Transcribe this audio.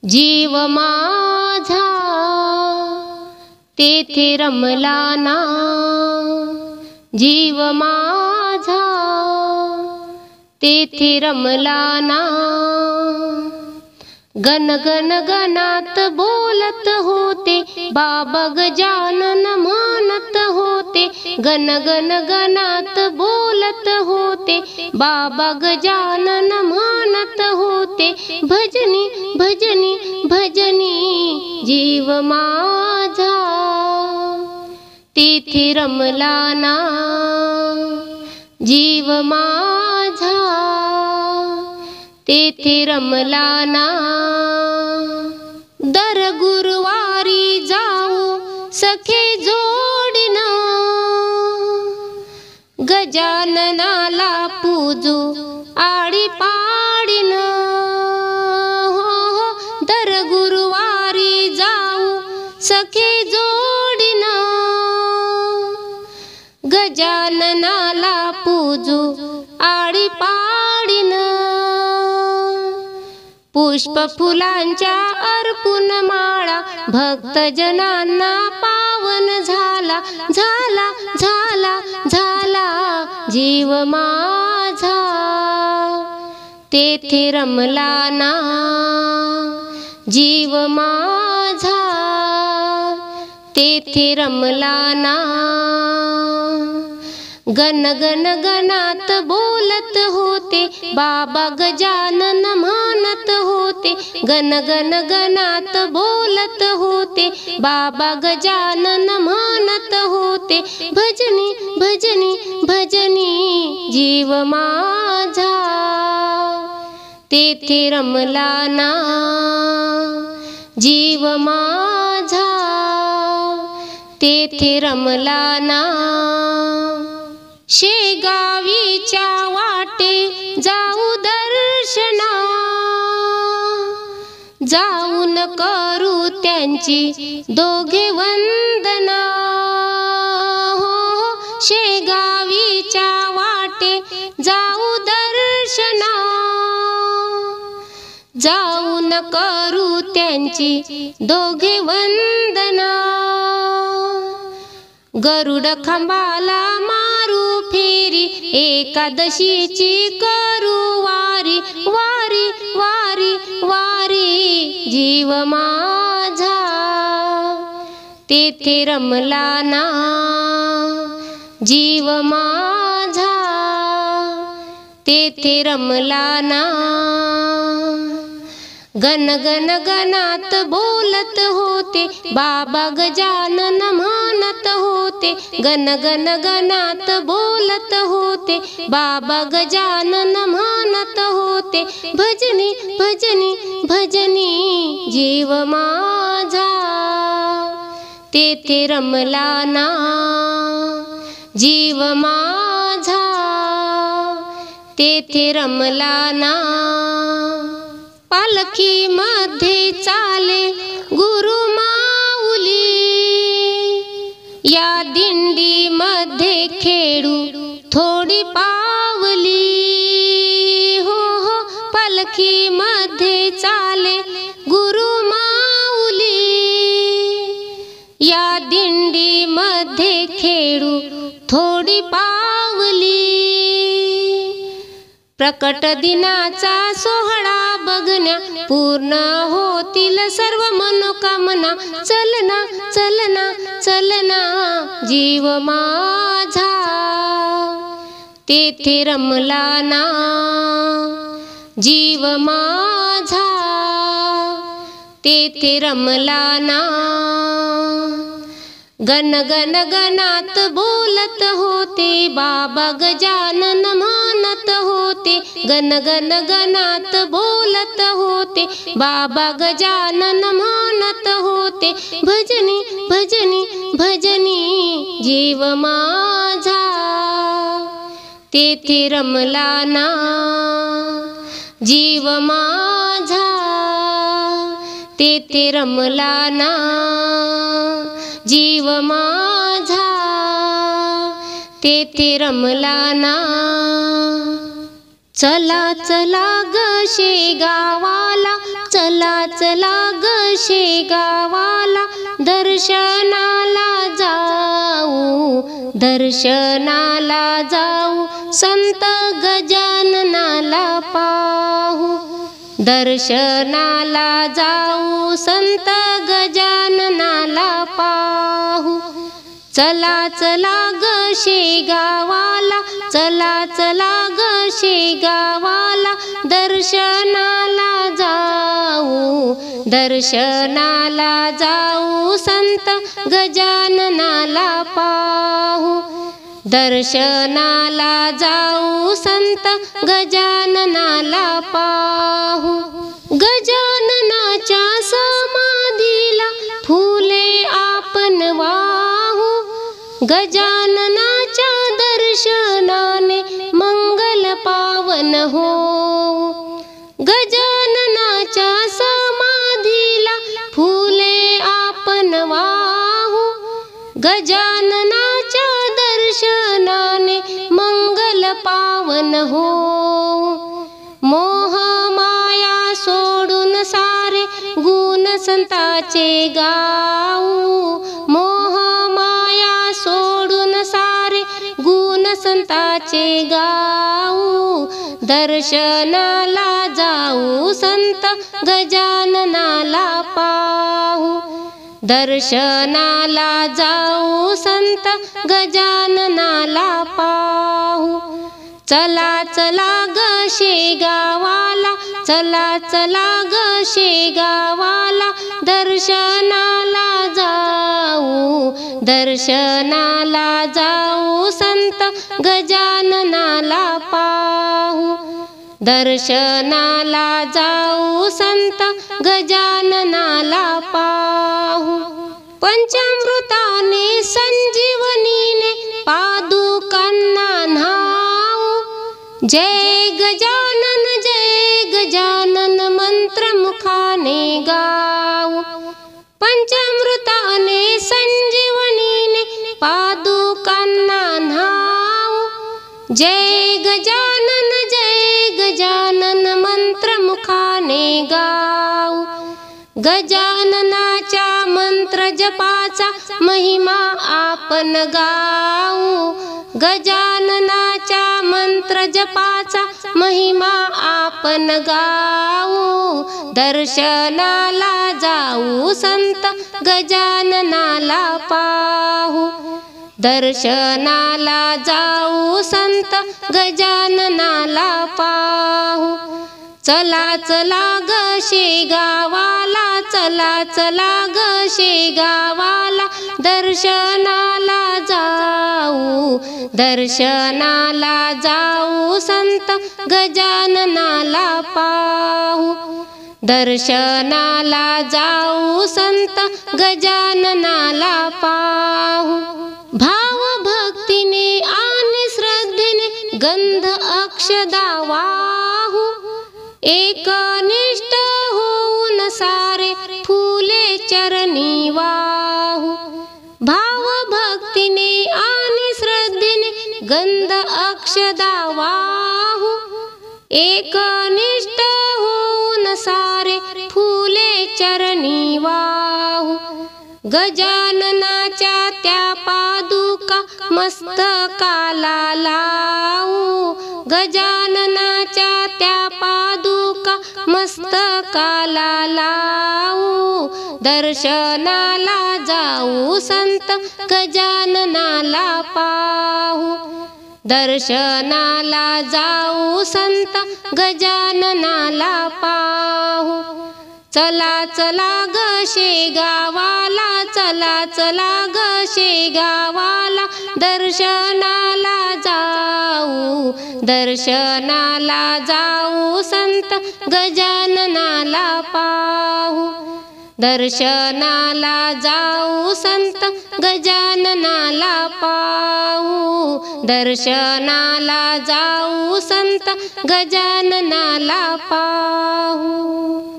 जीव माझा तेथे रमला ना, जीव माझा तेथे रमला ना। गण गण गणात बोलत होते, बाबा गजानन म्हणत होते। गण गण गणात बोलत होते, बाबा गजानन म्हणत होते। भजनी भजनी भजनी जीव माझा तेथे रमला ना, जीव माझा तेथे रमला ना। दर गुरुवारी जाऊ सखे जोडीनं, गजाननाला पूजू आळीपाडीनं। हो हो, दर गुरुवारी जाऊ सखे जोडीनं, गजाननाला पूजू आळीपाडीनं। पुष्प फुलांच्या अर्पून माळा, भक्तजनांना पावन झाला झाला झाला झाला। जीव माझा तेथे रमला ना, जीव माझा तेथे रमला ना। गण गण गणात बोलत होते, बाबा गजानन म्हणत होते। गण गण गणात बोलत होते, बाबा गजानन म्हणत होते। भजनी भजनी भजनी जीव माझा तेथे रमला ना, जीव माझा तेथे रमला ना। शेगावीच्या वाटे जाऊ दर्शना, जाऊन करू त्यांची दोघे वंदना। हो, शेगावीच्या वाटे जाऊ दर्शना, जाऊन करू त्यांची दोघे वंदना। गरुड खांबाला मारू फेरी, एकादशीची करू वारी वारी वारी वारी। जीव माझा तेथे रमला ना, जीव माझा तेथे रमला ना। गण गण गणात बोलत होते, बाबा गजानन म्हणत होते। गण गण गणात बोलत होते, बाबा गजानन म्हणत होते। भजनी भजनी भजनी जीव माझा तेथे रमला ना, जीव माझा तेथे रमला ना। पालखी मध्ये चाले गुरु माऊली, या दिंडी मध्ये खेळू थोडी पावली। हो हो, पालखी मध्ये चाले गुरु माऊली, या दिंडी मध्ये खेळू थोडी पावली। प्रकट दिनाचा सोहळा बघण्या, पूर्ण होतील सर्व मनोकामना। चलना चलना चलना जीव माझा तेथे रमला ना, जीव माझा तेथे रमला ना। गण गण गणात बोलत होते, बाबा गजानन म्हणत होते। गण गण गणात बोलत होते, बाबा गजानन म्हणत होते। भजनी भजनी भजनी जीव माझा तेथे रमला ना, जीव माझा तेथे रमला ना। जीव माझा तेथे रमला ना। चला चला ग शेगावाला, चला चला ग शेगावाला, दर्शनाला जाऊ, दर्शनाला जाऊ, संत गजाननाला पाहू, दर्शनाला जाऊ, संत गजाननाला पाहू. चला चला ग शेगावाला, चला चला ग शेगावाला, दर्शनाला जाऊ, दर्शनाला जाऊ, संत गजाननाला पाहू, दर्शनाला जाऊ, संत गजाननाला पाहू. गजाननाच्या समाधीला फुले आपण वाहू, गजाननाच्या दर्शनाने मंगल पावन हो, गजाननाच्या समाधीला फुले आपण वाहू, गजाननाच्या दर्शनाने मंगल पावन हो. मोह माया सोडून सारे गुण संताचे गाऊ, मोह माया सोडून सारे गुण संताचे गाऊ, दर्शनाला जाऊ, संत गजाननाला पाहू, दर्शनाला जाऊ, संत गजाननाला पाहू. चला चला ग शेगावाला, चला चला ग शेगावाला, दर्शनाला जाऊ, दर्शनाला जाऊ, संत गजाननाला पाहू, दर्शनाला जाऊ, संत गजाननाला पाहू. पंचामृताने संजीवनीने पादुकांना न्हाऊ, जय गजानन जय गजानन मंत्र मुखाने गाऊ, पंचामृताने संजीवनीने पादुकांना न्हाऊ, जय गजानन मंत्र मुखाने गाऊ. गजाननाच्या मंत्र जपाचा महिमा आपण गाऊ, गजाननाच्या मंत्र जपाचा महिमा आपण गाऊ, दर्शनाला जाऊ, संत गजाननाला पाहू, दर्शनाला जाऊ, संत गजाननाला पाहू. चला चला ग शेगावाला, चला चला ग शेगावाला, दर्शनाला जाऊ, दर्शनाला जाऊ, संत गजाननाला पाहू, दर्शनाला जाऊ, संत गजाननाला पाहू. भाव भक्तीने आणि श्रद्धेने गंध अक्षदा वाहू, एकनिष्ठ होऊन सारे फुले चरणी वाहू, भाव भक्तीने आणि श्रद्धेने गंध अक्षदा वाहू, एकनिष्ठ होऊन सारे फुले चरणी वाहू. गजाननाच्या त्या पादुका मस्तकाला लावू, गजाननाच्या त्या पादुका मस्तकाला लावू, दर्शनाला जाऊ, संत गजाननाला पाहू, दर्शनाला जाऊ, संत गजाननाला पाहू. चला चला ग शेगावाला, चला चला ग शेगावाला, दर्शनाला जाऊ, दर्शनाला जाऊ, संत गजाननाला पाहू, दर्शनाला जाऊ, संत गजाननाला पाहू, दर्शनाला जाऊ, संत गजाननाला पाहू.